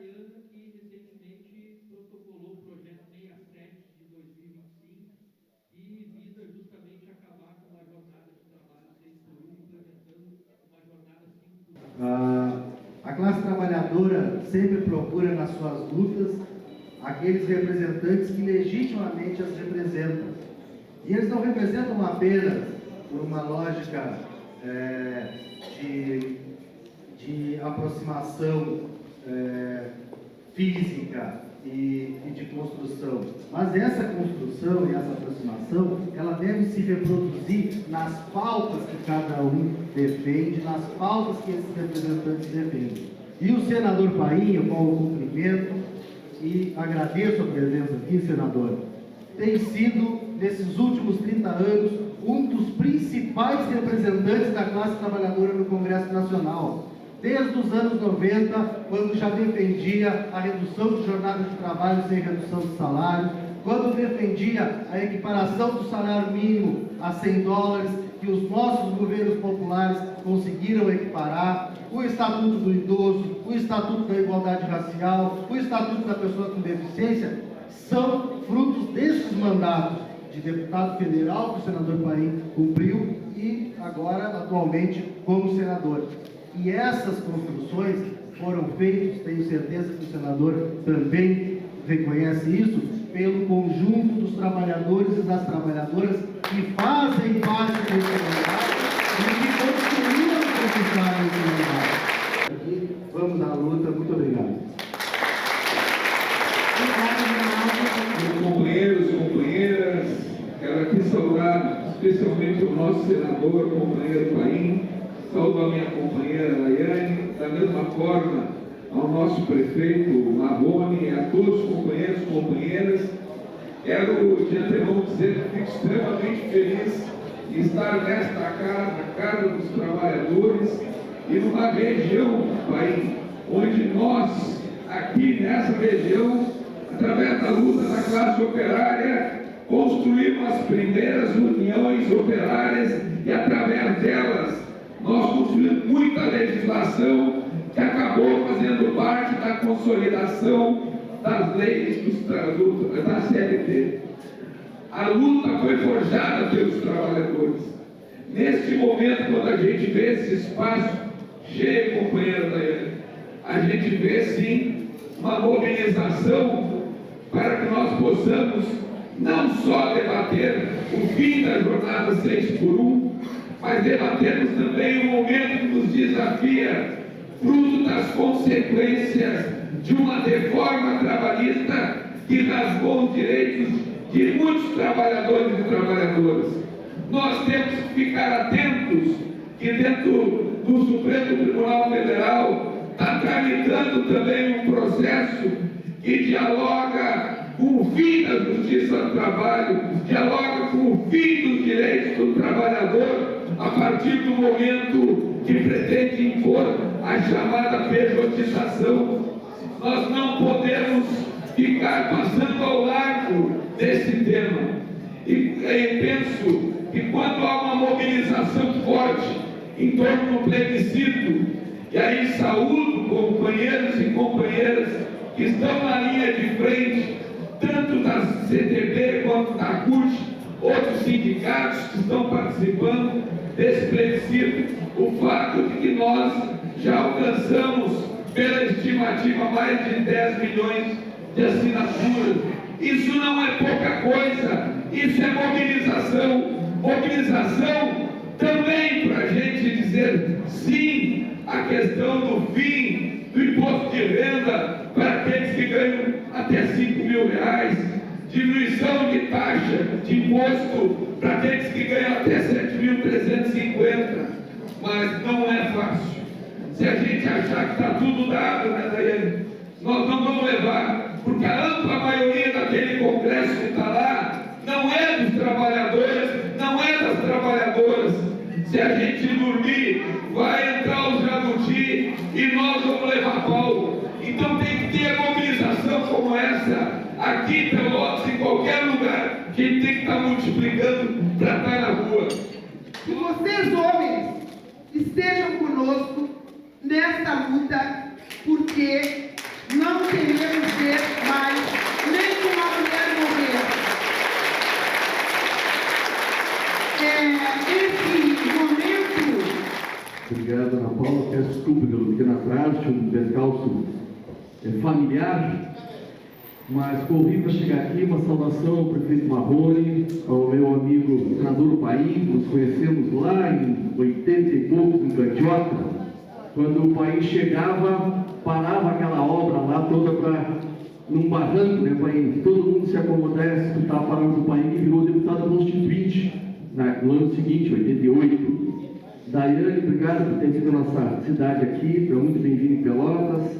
Baiana, que recentemente protocolou o projeto 67 de 2025, que visa justamente acabar com a jornada de trabalho 6 por 1, implementando uma jornada 5 por 1. A classe trabalhadora sempre procura nas suas lutas aqueles representantes que legitimamente as representam. E eles não representam apenas por uma lógica de aproximação física e de construção, mas essa construção e essa aproximação, ela deve se reproduzir nas pautas que cada um defende, nas pautas que esses representantes defendem. E o senador Paim, ao qual eu cumprimento e agradeço a presença aqui, senador, tem sido, nesses últimos 30 anos, um dos principais representantes da classe trabalhadora no Congresso Nacional. Desde os anos 90, quando já defendia a redução de jornada de trabalho sem redução de salário, quando defendia a equiparação do salário mínimo a $100, que os nossos governos populares conseguiram equiparar, o Estatuto do Idoso, o Estatuto da Igualdade Racial, o Estatuto da Pessoa com Deficiência, são frutos desses mandatos de deputado federal que o senador Paim cumpriu e agora, atualmente, como senador. E essas construções foram feitas, tenho certeza que o senador também reconhece isso, pelo conjunto dos trabalhadores e das trabalhadoras que fazem parte desse mandato e que construíram e conquistaram esse mandato. Aqui, vamos à luta. Muito obrigado. Companheiros e companheiras, quero aqui saudar especialmente o nosso senador, companheiro Paim, saúdo a minha companheira Laiane, da mesma forma ao nosso prefeito Marrone, a todos os companheiros e companheiras. Quero de antemão dizer que fico extremamente feliz de estar nesta casa dos trabalhadores e numa região, Paim, onde nós, aqui nessa região, através da luta da classe operária, construímos as primeiras uniões operárias e através delas nós construímos muita legislação que acabou fazendo parte da consolidação das leis da CLT. A luta foi forjada pelos trabalhadores. Neste momento, quando a gente vê esse espaço cheio, companheira Daiane, a gente vê sim uma mobilização para que nós possamos não só debater o fim da jornada 6 por 1, mas debatermos também o momento que nos desafia, fruto das consequências de uma reforma trabalhista que rasgou os direitos de muitos trabalhadores e trabalhadoras. Nós temos que ficar atentos que dentro do Supremo Tribunal Federal está tramitando também um processo que dialoga com o fim da justiça do trabalho, dialoga com o fim dos direitos do trabalhador, a partir do momento que pretende impor a chamada pejotização. Nós não podemos ficar passando ao largo desse tema. E penso que quando há uma mobilização forte em torno do plebiscito, e aí saúdo companheiros e companheiras que estão na linha de frente, tanto da CTB quanto da CUT, outros sindicatos que estão participando desse plebiscito, o fato de que nós já alcançamos, pela estimativa, mais de 10 milhões de assinaturas. Isso não é pouca coisa, isso é mobilização. Mobilização também para a gente dizer sim à questão do fim do imposto de renda para aqueles que ganham até 5 mil reais, diminuição de taxa de imposto para aqueles que ganham até 7.350, mas não é fácil. Se a gente achar que está tudo dado, né, Daiane, nós não vamos levar, porque a ampla maioria daquele congresso que está lá não é dos trabalhadores, não é das trabalhadoras. Se a gente dormir, vai entrar os jabuti e nós vamos levar pau. Então tem que ter mobilização como essa, aqui em Pelotas, em qualquer lugar, que a gente tem que estar multiplicando para estar na rua. Que vocês, homens, estejam conosco nesta luta, porque não desculpe pelo pequeno atraso, um percalço familiar, mas corri para chegar aqui. Uma saudação ao prefeito Marrone, ao meu amigo senador Paim. Nos conhecemos lá em 80 e poucos, em Candiota, quando o Paim chegava, parava aquela obra lá toda num barranco, né, Paim? Todo mundo se acomodasse, que estava parando o Paim, que virou deputado constituinte no ano seguinte, 88. Daiane, obrigado por ter vindo à nossa cidade aqui, está muito bem-vindo em Pelotas.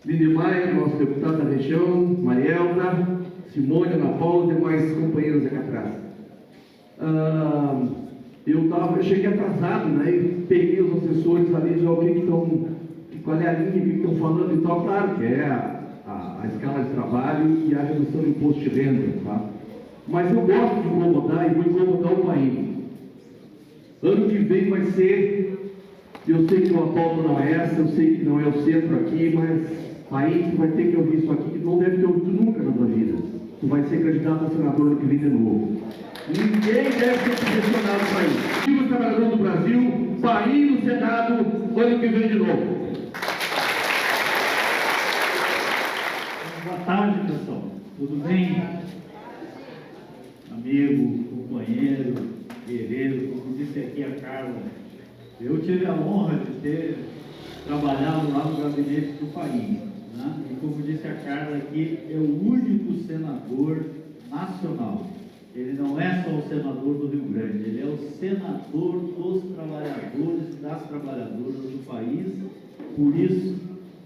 Lindemar, nosso deputado da região, Marielda, Simone, Ana Paula e demais companheiros aqui atrás. Eu cheguei atrasado, né, e peguei os assessores ali de alguém que estão, qual é a linha que estão falando e tal, claro que é a escala de trabalho e a redução do imposto de renda, tá? Mas eu gosto de incomodar e vou incomodar o país. Ano que vem vai ser, eu sei que a pauta não é essa, eu sei que não é o centro aqui, mas aí tu vai ter que ouvir isso aqui, que não deve ter ouvido nunca na tua vida. Tu vai ser candidato a senador ano que vem de novo. Ninguém deve ser selecionado para isso. Viva os trabalhadores do Brasil, país no Senado, ano que vem de novo. Boa tarde, pessoal. Tudo bem? Amigo, companheiro, guerreiro, como disse aqui a Carla, eu tive a honra de ter trabalhado lá no gabinete do país, né? E como disse a Carla aqui, é o único senador nacional. Ele não é só o senador do Rio Grande, ele é o senador dos trabalhadores e das trabalhadoras do país. Por isso,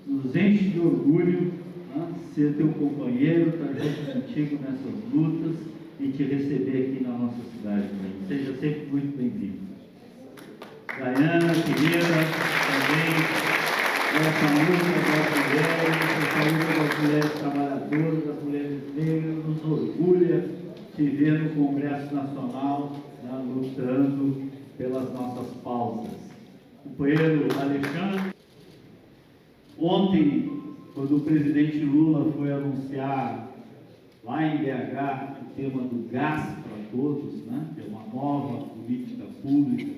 nos enche de orgulho, né, ser teu companheiro, estar junto contigo nessas lutas e te receber aqui na nossa cidade. Seja sempre muito bem-vindo. Daiana, querida, também essa luta das mulheres trabalhadoras, das mulheres negras, nos orgulha te ver no Congresso Nacional, né, lutando pelas nossas pautas. Companheiro Alexandre, ontem, quando o presidente Lula foi anunciar lá em BH o tema do gás para todos, né, que é uma nova política pública,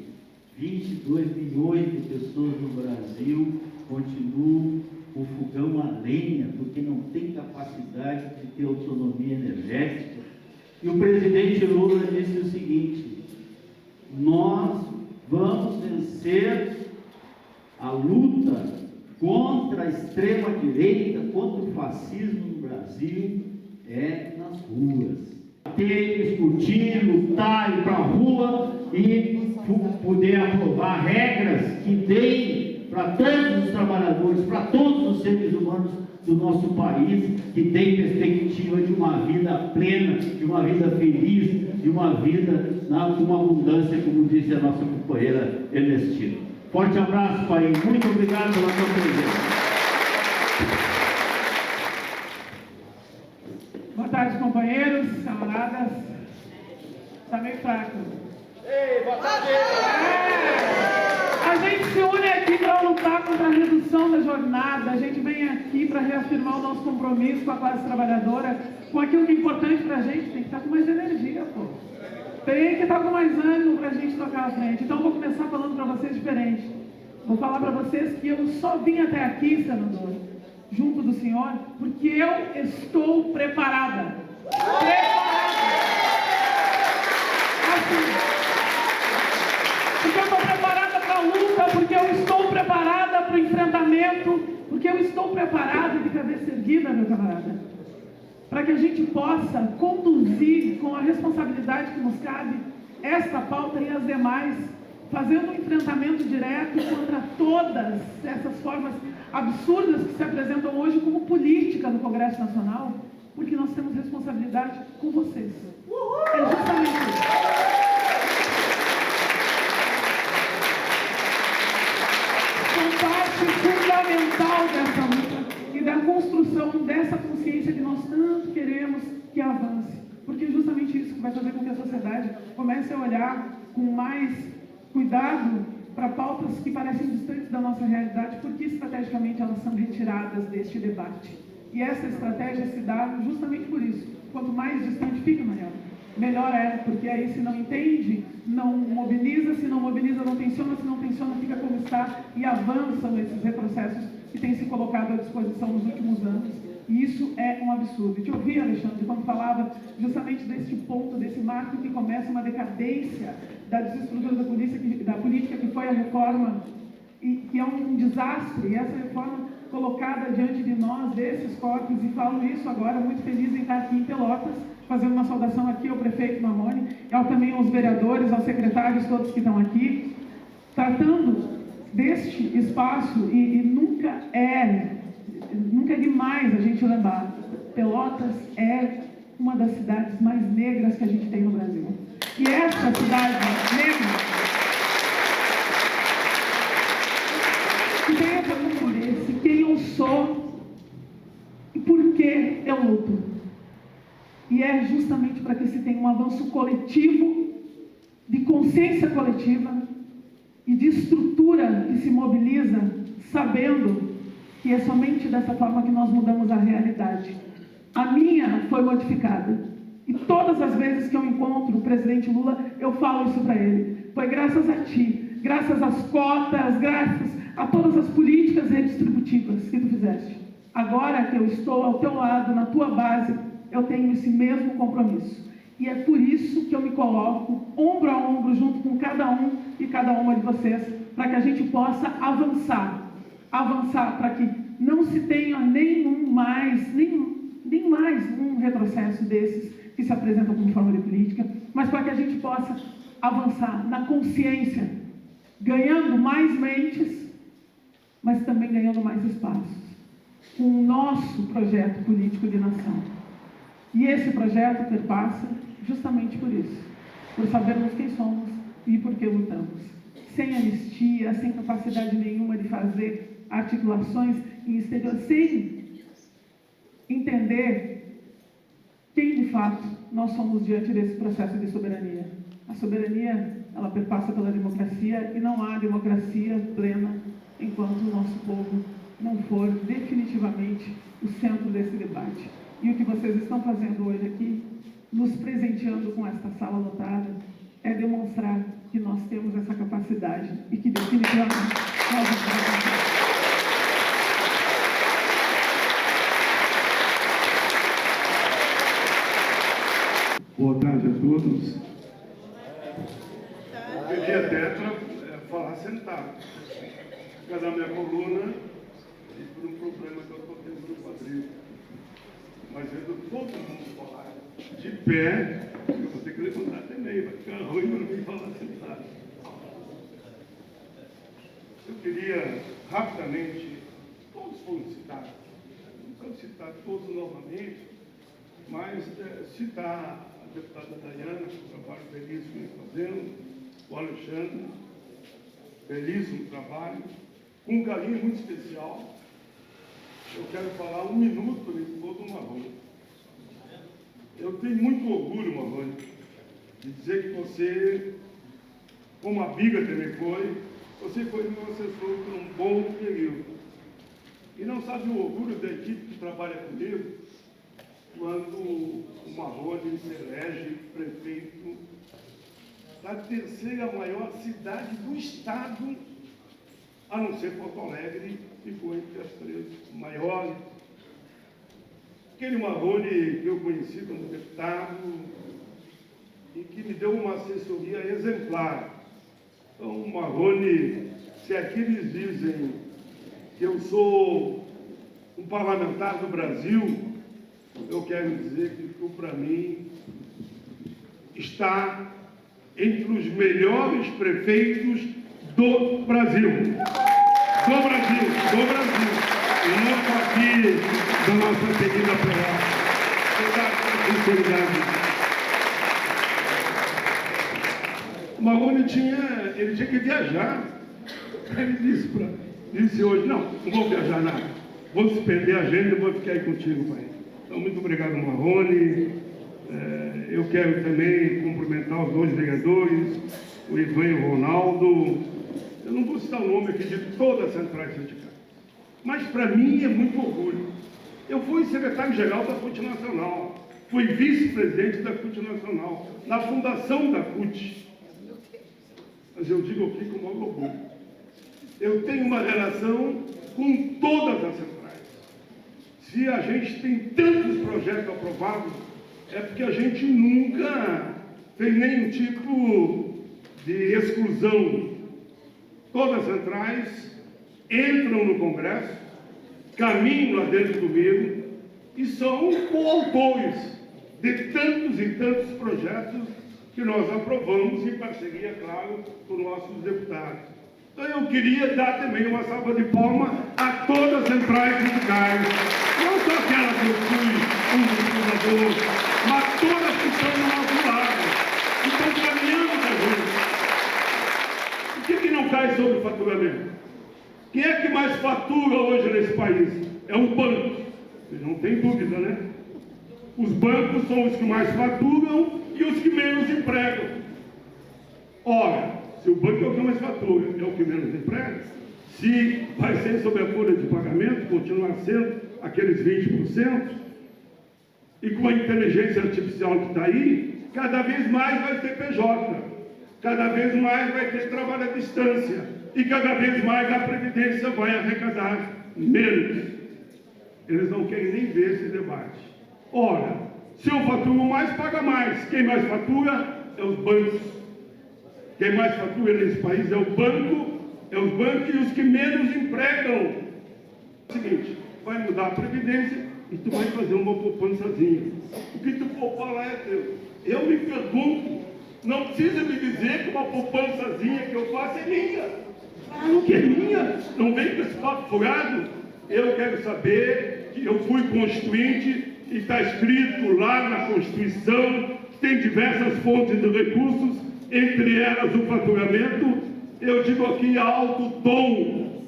22 milhões de pessoas no Brasil continuam com fogão a lenha, porque não tem capacidade de ter autonomia energética. E o presidente Lula disse o seguinte: nós vamos vencer a luta contra a extrema-direita, contra o fascismo no Brasil, nas ruas. Ter, discutir, lutar, ir para a rua e poder aprovar regras que deem para todos os trabalhadores, para todos os seres humanos do nosso país, que deem perspectiva de uma vida plena, de uma vida feliz, de uma vida com uma abundância, como disse a nossa companheira Ernestina. Forte abraço, pai. Muito obrigado pela sua presença. Boa tarde, companheiros, camaradas. Está meio fraco. Ei, boa tarde! A gente se une aqui para lutar contra a redução da jornada. A gente vem aqui para reafirmar o nosso compromisso com a classe trabalhadora, com aquilo que é importante para a gente. Tem que estar com mais energia, pô. Tem que estar com mais ânimo para a gente tocar à frente. Então, eu vou começar falando para vocês diferente. Vou falar para vocês que eu só vim até aqui, senador, junto do senhor, porque eu estou preparada. Porque eu estou preparada para a luta, porque eu estou preparada para o enfrentamento, porque eu estou preparada de cabeça erguida, meu camarada, para que a gente possa conduzir com a responsabilidade que nos cabe esta pauta e as demais, fazendo um enfrentamento direto contra todas essas formas absurdas que se apresentam hoje como política no Congresso Nacional, porque nós temos responsabilidade com vocês. É justamente isso. São parte fundamental dessa luta e da construção dessa consciência que nós tanto queremos que avance, porque é justamente isso que vai fazer com que a sociedade comece a olhar com mais cuidado para pautas que parecem distantes da nossa realidade, porque estrategicamente elas são retiradas deste debate. E essa estratégia se dá justamente por isso. Quanto mais distante fica, Mariela, melhor é, porque aí se não entende, não mobiliza, se não mobiliza, não tensiona, se não tensiona, fica como está e avançam esses retrocessos que têm se colocado à disposição nos últimos anos. E isso é um absurdo. E te ouvi, Alexandre, quando falava justamente deste ponto, desse marco que começa uma decadência da desestrutura da política, que foi a reforma, e que é um desastre, e essa reforma colocada diante de nós, desses corpos, e falo isso agora, muito feliz em estar aqui em Pelotas, fazendo uma saudação aqui ao prefeito Marrone, e também aos vereadores, aos secretários, todos que estão aqui, tratando deste espaço, e nunca é demais a gente lembrar, Pelotas é uma das cidades mais negras que a gente tem no Brasil. E essa cidade negra, que venha para compreender quem eu sou e por que eu luto. E é justamente para que se tenha um avanço coletivo, de consciência coletiva e de estrutura que se mobiliza, sabendo que é somente dessa forma que nós mudamos a realidade. A minha foi modificada. E todas as vezes que eu encontro o presidente Lula, eu falo isso para ele. Foi graças a ti, graças às cotas, graças a todas as políticas redistributivas que tu fizeste. Agora que eu estou ao teu lado, na tua base, eu tenho esse mesmo compromisso. E é por isso que eu me coloco ombro a ombro junto com cada um e cada uma de vocês, para que a gente possa avançar para que não se tenha nem mais um retrocesso desses que se apresentam como forma de política, mas para que a gente possa avançar na consciência, ganhando mais mentes, mas também ganhando mais espaços, com o nosso projeto político de nação. E esse projeto perpassa justamente por isso, por sabermos quem somos e por que lutamos. Sem anistia, sem capacidade nenhuma de fazer articulações em exterior, sem entender quem de fato nós somos diante desse processo de soberania. A soberania, ela perpassa pela democracia, e não há democracia plena enquanto o nosso povo não for definitivamente o centro desse debate. E o que vocês estão fazendo hoje aqui, nos presenteando com esta sala lotada, é demonstrar que nós temos essa capacidade e que definitivamente nós vamos fazer. Boa tarde a todos. Eu queria até falar sentado, por causa da minha coluna e por um problema que eu estou tendo no quadril. Mas vendo todo mundo falar de pé, eu vou ter que levantar até meio, vai ficar ruim para mim falar sentado. Eu queria rapidamente, todos foram citados, não quero citar todos novamente, mas citar a deputada Dayana, o trabalho belíssimo que vem fazendo, o Alexandre, belíssimo trabalho, com um carinho muito especial. Eu quero falar um minuto em todo o Marrone. Eu tenho muito orgulho, Marrone, de dizer que você, como a Biga também foi, você foi meu assessor por um bom período. E não sabe o orgulho da equipe que trabalha comigo, quando o Marrone se elege prefeito da terceira maior cidade do estado, a não ser Porto Alegre, ficou entre as três maiores. Aquele Marrone que eu conheci como deputado e que me deu uma assessoria exemplar. Então, Marrone, se aqui eles dizem que eu sou um parlamentar do Brasil, eu quero dizer que tu, para mim, está entre os melhores prefeitos do Brasil. Do Brasil. E não só aqui da nossa querida Pelotas. Sinceridade. O Marrone tinha que viajar. Ele disse hoje, não vou viajar nada. Vou suspender a agenda e vou ficar aí contigo, pai. Então, muito obrigado, Marrone. Eu quero também cumprimentar os dois vereadores, o Ivan e o Ronaldo. Eu não vou citar o nome aqui de todas as centrais sindicais, mas para mim é muito orgulho. Eu fui secretário-geral da Multinacional, fui vice-presidente da CUT Nacional, na fundação da CUT. Mas eu digo aqui como Lobo. Eu tenho uma relação com todas as centrais. Se a gente tem tantos projetos aprovados, é porque a gente nunca fez nenhum tipo de exclusão. Todas as centrais entram no Congresso, caminham lá dentro do meio e são coautores de tantos e tantos projetos que nós aprovamos em parceria, claro, com nossos deputados. Então eu queria dar também uma salva de palmas a todas as centrais sindicais, não só aquelas que eu fui um dos fundadores, mas todas que estão do nosso lado, que estão caminhando com a gente. O que não cai sobre o faturamento? Quem é que mais fatura hoje nesse país? É o banco. Não tem dúvida, né? Os bancos são os que mais faturam e os que menos empregam. Ora, se o banco é o que mais fatura, é o que menos emprega, se vai ser sob a folha de pagamento, continuar sendo aqueles 20%, e com a inteligência artificial que está aí, cada vez mais vai ter PJ, cada vez mais vai ter trabalho à distância, e cada vez mais a Previdência vai arrecadar menos. Eles não querem nem ver esse debate. Ora, se eu faturo mais, paga mais. Quem mais fatura é os bancos. Quem mais fatura nesse país é os bancos e os que menos empregam. É o seguinte, vai mudar a Previdência e tu vai fazer uma poupançazinha. O que tu poupar lá é teu. Eu me pergunto, não precisa me dizer que uma poupançazinha que eu faço é minha. Ah, não que é minha. Não vem com esse papo furado. Eu quero saber que eu fui constituinte e está escrito lá na Constituição que tem diversas fontes de recursos, entre elas o faturamento. Eu digo aqui a alto tom,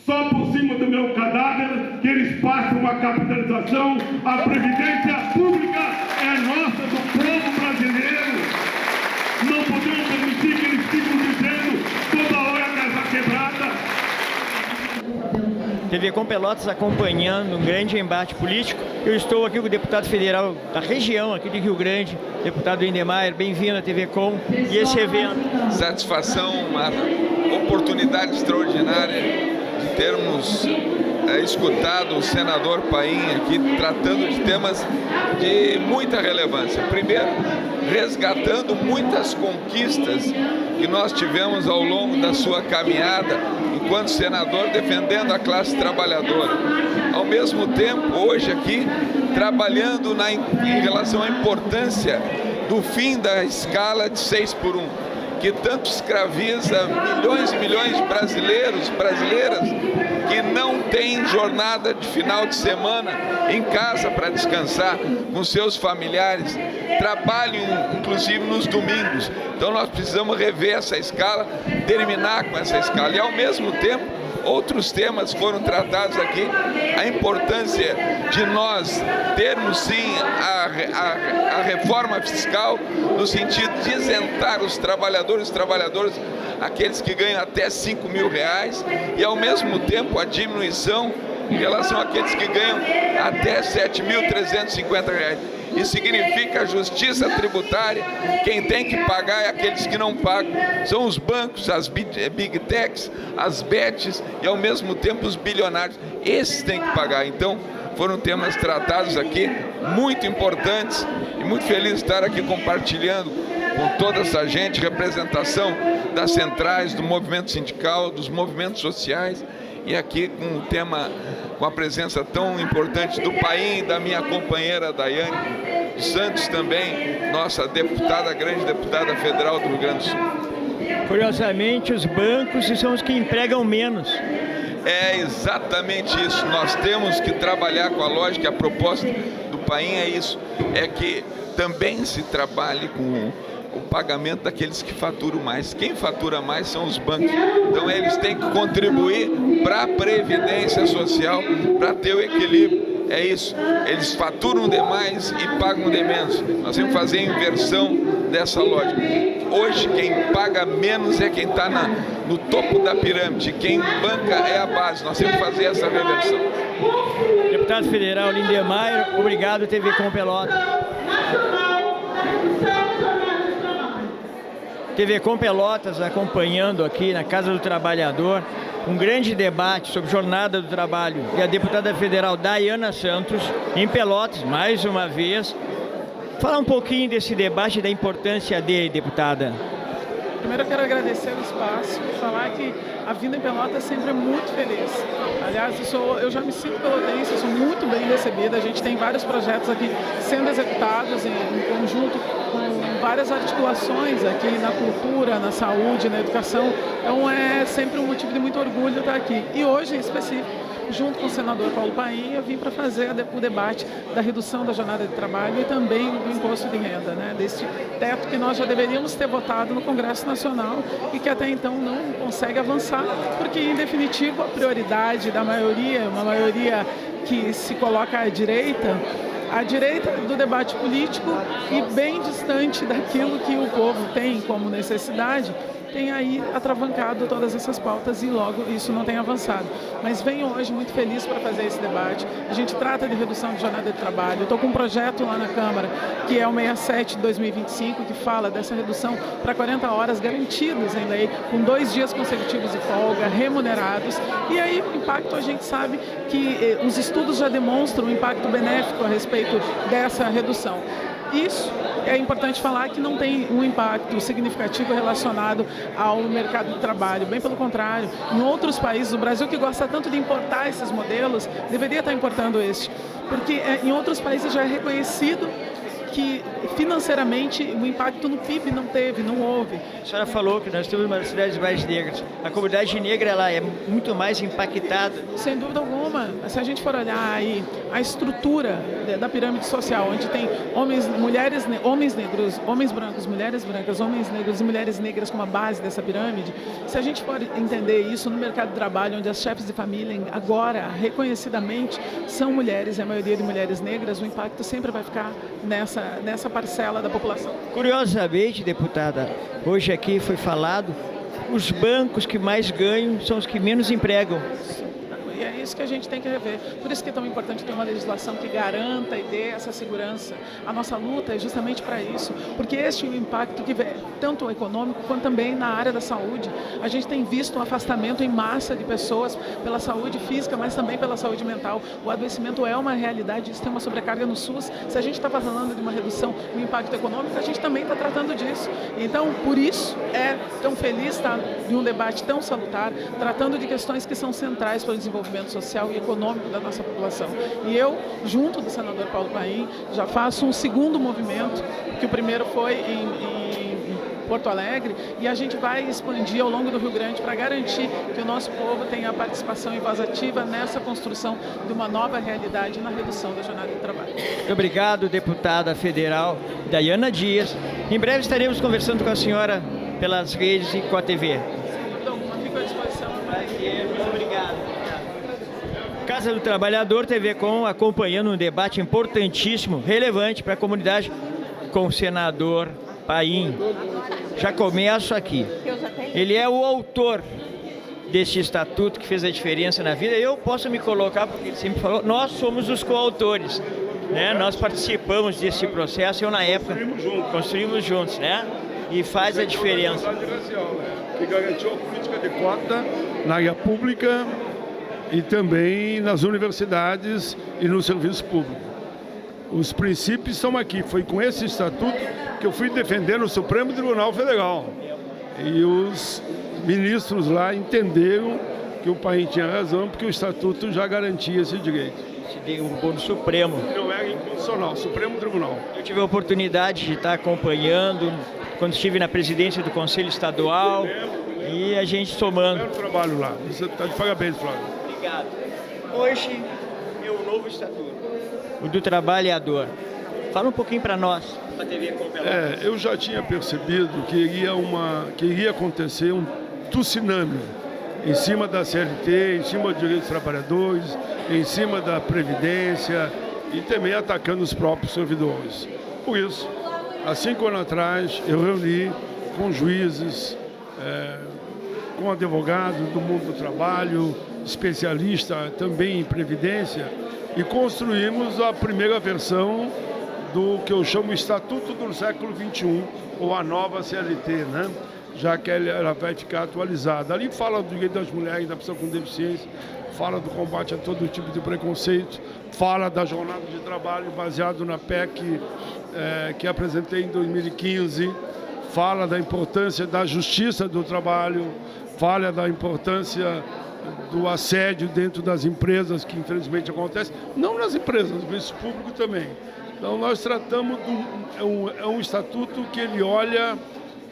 só por cima do meu cadáver, que eles passam uma capitalização. A Previdência Pública é nossa, do povo brasileiro. Não podemos permitir que eles fiquem dizendo toda hora casa quebrada. TV Com Pelotas acompanhando um grande embate político. Eu estou aqui com o deputado federal da região aqui de Rio Grande, deputado Lindemeyer. Bem-vindo à TV Com e esse evento. Satisfação, uma oportunidade extraordinária de termos escutado o senador Paim aqui tratando de temas de muita relevância. Primeiro, resgatando muitas conquistas que nós tivemos ao longo da sua caminhada enquanto senador, defendendo a classe trabalhadora. Ao mesmo tempo, hoje aqui, trabalhando em relação à importância do fim da escala de 6x1, que tanto escraviza milhões e milhões de brasileiros, brasileiras, que não têm jornada de final de semana em casa para descansar com seus familiares, trabalham inclusive nos domingos. Então nós precisamos rever essa escala, terminar com essa escala. E ao mesmo tempo, outros temas foram tratados aqui, a importância de nós termos sim a reforma fiscal no sentido de isentar os trabalhadores, aqueles que ganham até R$5.000 e ao mesmo tempo a diminuição em relação àqueles que ganham até R$7.350. Isso significa a justiça tributária. Quem tem que pagar é aqueles que não pagam. São os bancos, as big techs, as bets e ao mesmo tempo os bilionários. Esses têm que pagar. Então foram temas tratados aqui muito importantes e muito feliz de estar aqui compartilhando com toda essa gente, representação das centrais, do movimento sindical, dos movimentos sociais, e aqui com um tema, com a presença tão importante do Paim, da minha companheira Daiane Santos também, nossa deputada, grande deputada federal do Rio Grande do Sul. Curiosamente, os bancos são os que empregam menos. É exatamente isso, nós temos que trabalhar com a lógica, a proposta do Paim é isso, é que também se trabalhe com o pagamento daqueles que faturam mais. Quem fatura mais são os bancos. Então eles têm que contribuir para a Previdência Social, para ter o equilíbrio. É isso. Eles faturam demais e pagam de menos. Nós temos que fazer a inversão dessa lógica. Hoje quem paga menos é quem está no topo da pirâmide. Quem banca é a base. Nós temos que fazer essa reversão. Deputado federal Lindemeyer, obrigado, TV Com Pelotas. redução da jornada de trabalho. TV Com Pelotas acompanhando aqui na Casa do Trabalhador um grande debate sobre jornada do trabalho e a deputada federal Dayana Santos em Pelotas, mais uma vez. Falar um pouquinho desse debate e da importância dele, deputada. Primeiro eu quero agradecer o espaço e falar que a vinda em Pelotas sempre é muito feliz. Aliás, eu já me sinto pelotense, eu sou muito bem recebida. A gente tem vários projetos aqui sendo executados em conjunto com várias articulações aqui na cultura, na saúde, na educação. Então é sempre um motivo de muito orgulho estar aqui. E hoje, em específico, junto com o senador Paulo Paim, eu vim para fazer o debate da redução da jornada de trabalho e também do imposto de renda, né? Desse teto que nós já deveríamos ter votado no Congresso Nacional e que até então não consegue avançar, porque, em definitivo, a prioridade da maioria, uma maioria que se coloca à direita do debate político e bem distante daquilo que o povo tem como necessidade, tem aí atravancado todas essas pautas e logo isso não tem avançado. Mas venho hoje muito feliz para fazer esse debate. A gente trata de redução de jornada de trabalho. Eu estou com um projeto lá na Câmara, que é o 67 de 2025, que fala dessa redução para 40 horas garantidas em lei, com 2 dias consecutivos de folga, remunerados. E aí o impacto, a gente sabe que os estudos já demonstram um impacto benéfico a respeito dessa redução. Isso é importante falar que não tem um impacto significativo relacionado ao mercado de trabalho. Bem pelo contrário, em outros países, o Brasil que gosta tanto de importar esses modelos, deveria estar importando este. Porque em outros países já é reconhecido que financeiramente o impacto no PIB não houve. A senhora falou que nós temos uma das cidades mais negras. A comunidade negra ela é muito mais impactada. Sem dúvida alguma. Se a gente for olhar aí a estrutura da pirâmide social, onde tem homens negros, homens brancos, mulheres brancas, homens negros e mulheres negras como a base dessa pirâmide, se a gente for entender isso no mercado de trabalho, onde as chefes de família agora, reconhecidamente, são mulheres e a maioria de mulheres negras, o impacto sempre vai ficar nessa parcela da população. Curiosamente, deputada, hoje aqui foi falado, os bancos que mais ganham são os que menos empregam. E é isso que a gente tem que rever. Por isso que é tão importante ter uma legislação que garanta e dê essa segurança. A nossa luta é justamente para isso, porque este é o impacto que vem, tanto econômico quanto também na área da saúde. A gente tem visto um afastamento em massa de pessoas pela saúde física, mas também pela saúde mental. O adoecimento é uma realidade, isso tem uma sobrecarga no SUS. Se a gente está falando de uma redução do impacto econômico, a gente também está tratando disso. Então, por isso é tão feliz estar em um debate tão salutar, tratando de questões que são centrais para o desenvolvimento social e econômico da nossa população. E eu, junto do senador Paulo Paim, já faço um segundo movimento, que o primeiro foi em Porto Alegre, e a gente vai expandir ao longo do Rio Grande para garantir que o nosso povo tenha participação e voz ativa nessa construção de uma nova realidade na redução da jornada de trabalho. Muito obrigado, deputada federal Dayana Dias. Em breve estaremos conversando com a senhora pelas redes e com a TV. Então, fico à disposição. Muito obrigado. Casa do Trabalhador, TV Com, acompanhando um debate importantíssimo, relevante para a comunidade, com o senador Paim. Já começo aqui. Ele é o autor desse estatuto que fez a diferença na vida. Eu posso me colocar, porque ele sempre falou, nós somos os coautores, né? Nós participamos desse processo, eu na época construímos juntos, né? E faz a diferença. Que garantiu a política de cota na área pública e também nas universidades e no serviço público. Os princípios estão aqui. Foi com esse estatuto que eu fui defender no Supremo Tribunal Federal. E os ministros lá entenderam que o país tinha razão, porque o estatuto já garantia esse direito. Se derrubou no Supremo. Não era inconstitucional, Supremo Tribunal. Eu tive a oportunidade de estar acompanhando quando estive na presidência do Conselho Estadual e a gente somando. Trabalho lá. Você está de parabéns, Flávio. Obrigado. Hoje é o novo estatuto, o do trabalhador. Fala um pouquinho para nós, para a TV Com Pelotas. Eu já tinha percebido que iria acontecer um tsunami em cima da CLT, em cima dos direitos dos trabalhadores, em cima da Previdência e também atacando os próprios servidores. Por isso, há 5 anos atrás, eu reuni com juízes, com advogados do mundo do trabalho, especialista também em Previdência, e construímos a primeira versão do que eu chamo Estatuto do século XXI, ou a nova CLT, né? Já que ela vai ficar atualizada. Ali fala do direito das mulheres, da pessoa com deficiência, fala do combate a todo tipo de preconceito, fala da jornada de trabalho baseado na PEC que apresentei em 2015, fala da importância da justiça do trabalho, fala da importância do assédio dentro das empresas, que infelizmente acontece, não nas empresas, no serviço público também. Então nós tratamos é um estatuto que ele olha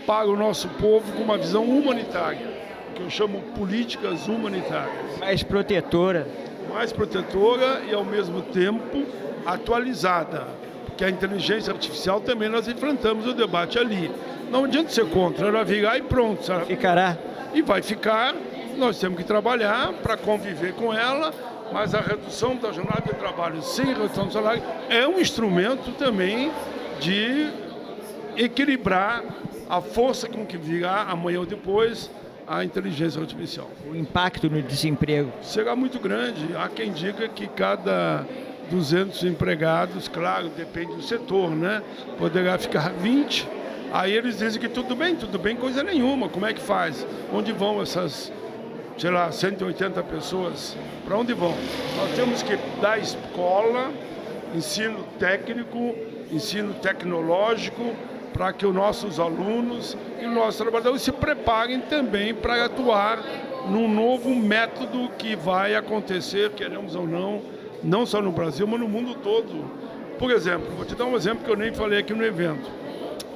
para o nosso povo com uma visão humanitária, que eu chamo políticas humanitárias. Mais protetora. Mais protetora e ao mesmo tempo atualizada, porque a inteligência artificial também nós enfrentamos o debate ali. Não adianta ser contra, ela vai virar e pronto. Sabe? Ficará. E vai ficar. Nós temos que trabalhar para conviver com ela, mas a redução da jornada de trabalho sem redução do salário é um instrumento também de equilibrar a força com que virá amanhã ou depois a inteligência artificial. O impacto no desemprego será muito grande. Há quem diga que cada 200 empregados, claro, depende do setor, né? Poderá ficar 20. Aí eles dizem que tudo bem, coisa nenhuma. Como é que faz? Onde vão essas, sei lá, 180 pessoas? Para onde vão? Nós temos que dar escola, ensino técnico, ensino tecnológico, para que os nossos alunos e os nossos trabalhadores se preparem também para atuar num novo método que vai acontecer, queremos ou não só no Brasil, mas no mundo todo. Por exemplo, vou te dar um exemplo que eu nem falei aqui no evento.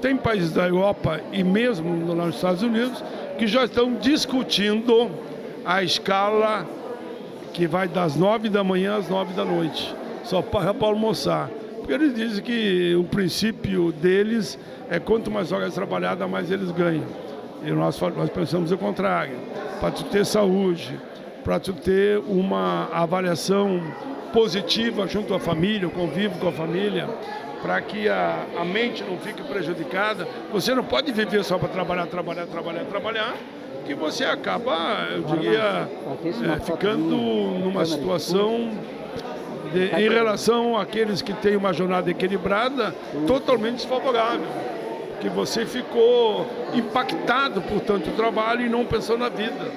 Tem países da Europa e mesmo lá nos Estados Unidos que já estão discutindo a escala que vai das 9 da manhã às 9 da noite, só para almoçar. Porque eles dizem que o princípio deles é quanto mais horas trabalhadas, mais eles ganham. E nós pensamos o contrário. Para tu ter saúde, para tu ter uma avaliação positiva junto à família, o convívio com a família, para que a mente não fique prejudicada, você não pode viver só para trabalhar, que você acaba, eu diria, ficando numa situação em relação àqueles que têm uma jornada equilibrada, totalmente desfavorável. Que você ficou impactado por tanto trabalho e não pensou na vida,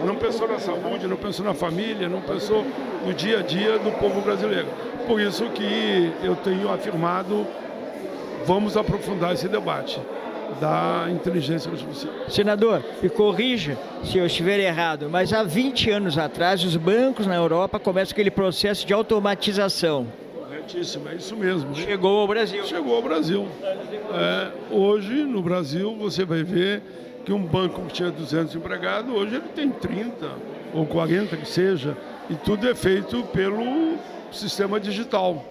não pensou na saúde, não pensou na família, não pensou no dia a dia do povo brasileiro. Por isso que eu tenho afirmado, vamos aprofundar esse debate da inteligência artificial. Senador, me corrija se eu estiver errado, mas há 20 anos atrás os bancos na Europa começam aquele processo de automatização. Corretíssimo, é isso mesmo. Chegou ao Brasil. Chegou ao Brasil. Hoje, no Brasil, você vai ver que um banco que tinha 200 empregados, hoje ele tem 30 ou 40 que seja, e tudo é feito pelo sistema digital.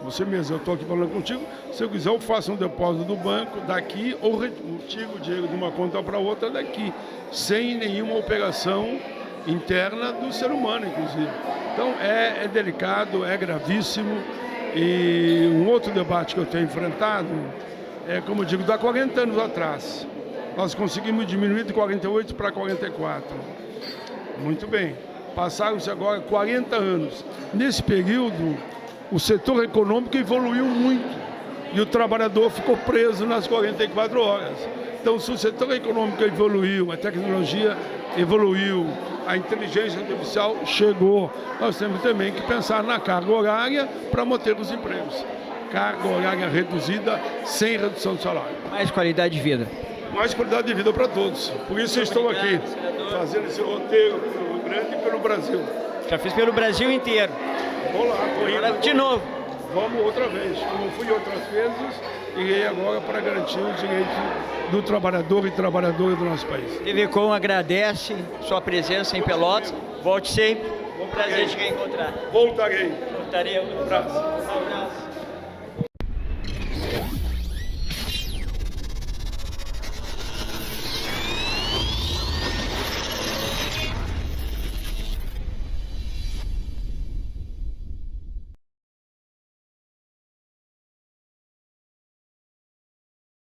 Você mesmo, eu estou aqui falando contigo, se eu quiser eu faço um depósito do banco daqui ou retiro o dinheiro de uma conta para outra daqui, sem nenhuma operação interna do ser humano, inclusive. Então é delicado, é gravíssimo. E um outro debate que eu tenho enfrentado é, como eu digo, há 40 anos atrás, nós conseguimos diminuir de 48 para 44. Muito bem. Passaram-se agora 40 anos. Nesse período, o setor econômico evoluiu muito e o trabalhador ficou preso nas 44 horas. Então, se o setor econômico evoluiu, a tecnologia evoluiu, a inteligência artificial chegou, nós temos também que pensar na carga horária para manter os empregos. Carga horária reduzida, sem redução de salário. Mais qualidade de vida. Mais qualidade de vida para todos. Por isso eu estou aqui, fazendo esse roteiro pelo Rio Grande e pelo Brasil. Já fiz pelo Brasil inteiro. Vou lá, tô indo. De novo. Vamos outra vez. Como fui outras vezes, irei agora para garantir os direitos do trabalhador e trabalhadora do nosso país. TV Com agradece sua presença em Pelotas. Volte sempre. Prazer de reencontrar. Voltarei. Voltarei. Um abraço. Um abraço.